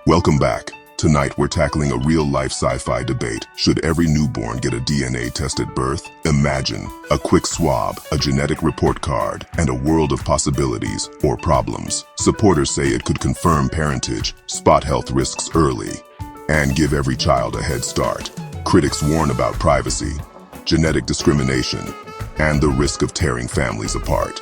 Welcome back. Tonight we're tackling a real-life sci-fi debate. Should every newborn get a DNA test at birth? Imagine a quick swab, a genetic report card, and a world of possibilities or problems. Supporters say it could confirm parentage, spot health risks early, and give every child a head start. Critics warn about privacy, genetic discrimination, and the risk of tearing families apart.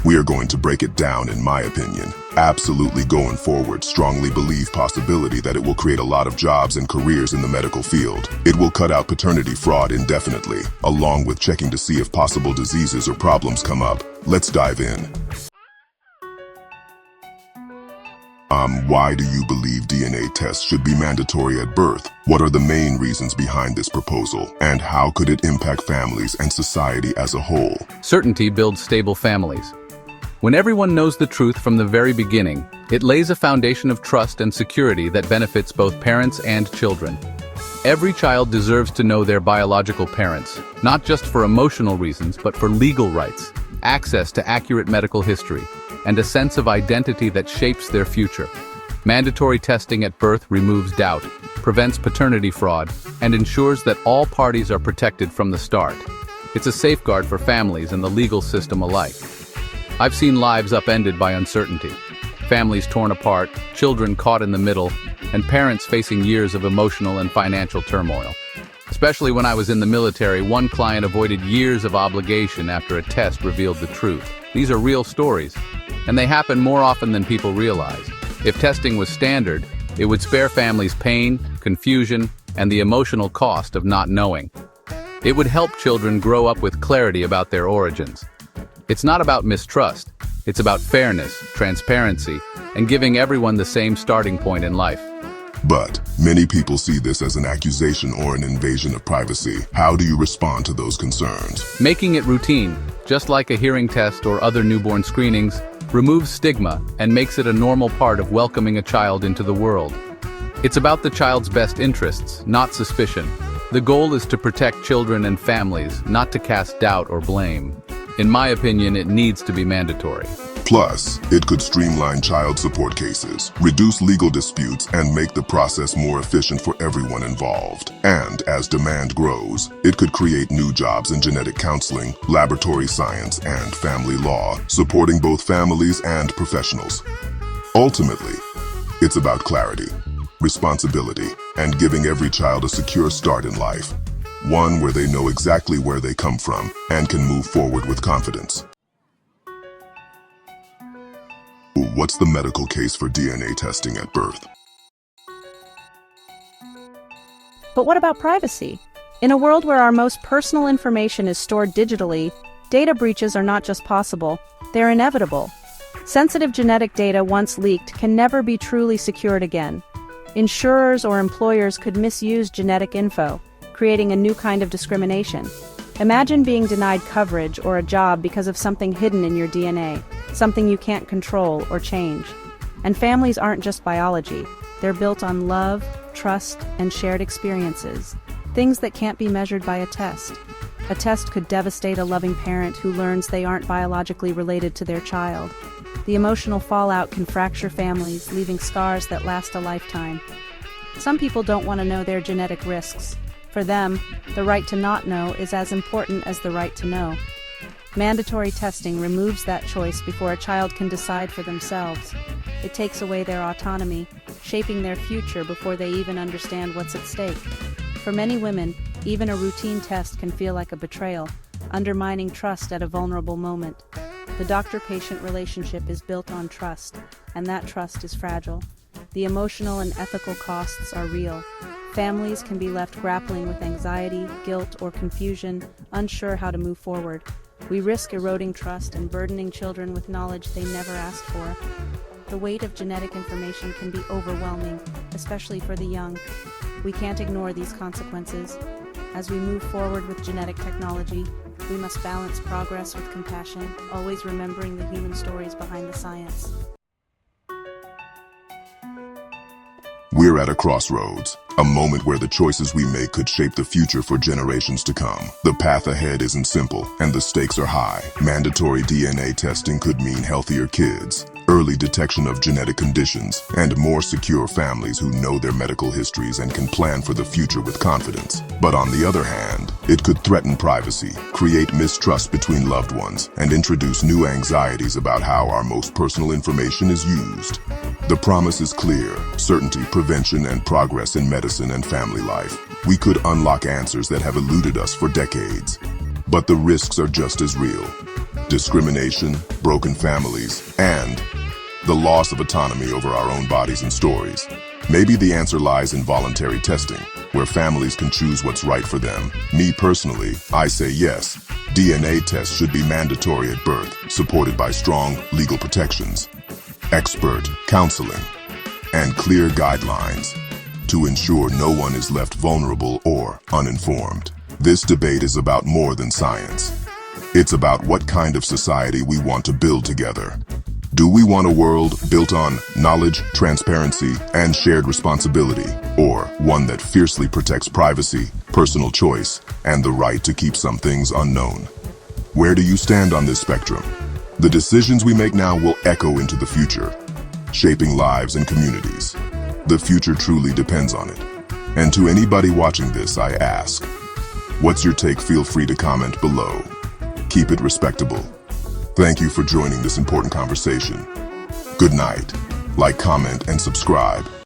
We are going to break it down, in my opinion. Absolutely going forward, strongly believe possibility that it will create a lot of jobs and careers in the medical field. It will cut out paternity fraud indefinitely, along with checking to see if possible diseases or problems come up. Let's dive in. Why do you believe DNA tests should be mandatory at birth? What are the main reasons behind this proposal? And how could it impact families and society as a whole? Certainty builds stable families. When everyone knows the truth from the very beginning, it lays a foundation of trust and security that benefits both parents and children. Every child deserves to know their biological parents, not just for emotional reasons, but for legal rights, access to accurate medical history, and a sense of identity that shapes their future. Mandatory testing at birth removes doubt, prevents paternity fraud, and ensures that all parties are protected from the start. It's a safeguard for families and the legal system alike. I've seen lives upended by uncertainty, families torn apart, children caught in the middle, and parents facing years of emotional and financial turmoil. Especially when I was in the military, one client avoided years of obligation after a test revealed the truth. These are real stories, and they happen more often than people realize. If testing was standard, it would spare families pain, confusion, and the emotional cost of not knowing. It would help children grow up with clarity about their origins. It's not about mistrust, it's about fairness, transparency, and giving everyone the same starting point in life. But many people see this as an accusation or an invasion of privacy. How do you respond to those concerns? Making it routine, just like a hearing test or other newborn screenings, removes stigma and makes it a normal part of welcoming a child into the world. It's about the child's best interests, not suspicion. The goal is to protect children and families, not to cast doubt or blame. In my opinion, it needs to be mandatory. Plus, it could streamline child support cases, reduce legal disputes, and make the process more efficient for everyone involved. And as demand grows, it could create new jobs in genetic counseling, laboratory science, and family law, supporting both families and professionals. Ultimately, it's about clarity, responsibility, and giving every child a secure start in life. One where they know exactly where they come from and can move forward with confidence. What's the medical case for DNA testing at birth? But what about privacy? In a world where our most personal information is stored digitally, data breaches are not just possible, they're inevitable. Sensitive genetic data once leaked can never be truly secured again. Insurers or employers could misuse genetic info, creating a new kind of discrimination. Imagine being denied coverage or a job because of something hidden in your DNA, something you can't control or change. And families aren't just biology, they're built on love, trust, and shared experiences, things that can't be measured by a test. A test could devastate a loving parent who learns they aren't biologically related to their child. The emotional fallout can fracture families, leaving scars that last a lifetime. Some people don't want to know their genetic risks. For them, the right to not know is as important as the right to know. Mandatory testing removes that choice before a child can decide for themselves. It takes away their autonomy, shaping their future before they even understand what's at stake. For many women, even a routine test can feel like a betrayal, undermining trust at a vulnerable moment. The doctor-patient relationship is built on trust, and that trust is fragile. The emotional and ethical costs are real. Families can be left grappling with anxiety, guilt, or confusion, unsure how to move forward. We risk eroding trust and burdening children with knowledge they never asked for. The weight of genetic information can be overwhelming, especially for the young. We can't ignore these consequences. As we move forward with genetic technology, we must balance progress with compassion, always remembering the human stories behind the science. We're at a crossroads, a moment where the choices we make could shape the future for generations to come. The path ahead isn't simple, and the stakes are high. Mandatory DNA testing could mean healthier kids, early detection of genetic conditions, and more secure families who know their medical histories and can plan for the future with confidence. But on the other hand, it could threaten privacy, create mistrust between loved ones, and introduce new anxieties about how our most personal information is used. The promise is clear: certainty, prevention, and progress in medicine and family life. We could unlock answers that have eluded us for decades. But the risks are just as real: discrimination, broken families, and the loss of autonomy over our own bodies and stories. Maybe the answer lies in voluntary testing, where families can choose what's right for them. Me personally, I say yes. DNA tests should be mandatory at birth, supported by strong legal protections, expert counseling, and clear guidelines to ensure no one is left vulnerable or uninformed. This debate is about more than science. It's about what kind of society we want to build together. Do we want a world built on knowledge, transparency, and shared responsibility, or one that fiercely protects privacy, personal choice, and the right to keep some things unknown? Where do you stand on this spectrum? The decisions we make now will echo into the future, shaping lives and communities. The future truly depends on it. And to anybody watching this, I ask, what's your take? Feel free to comment below. Keep it respectable. Thank you for joining this important conversation. Good night. Like, comment, and subscribe.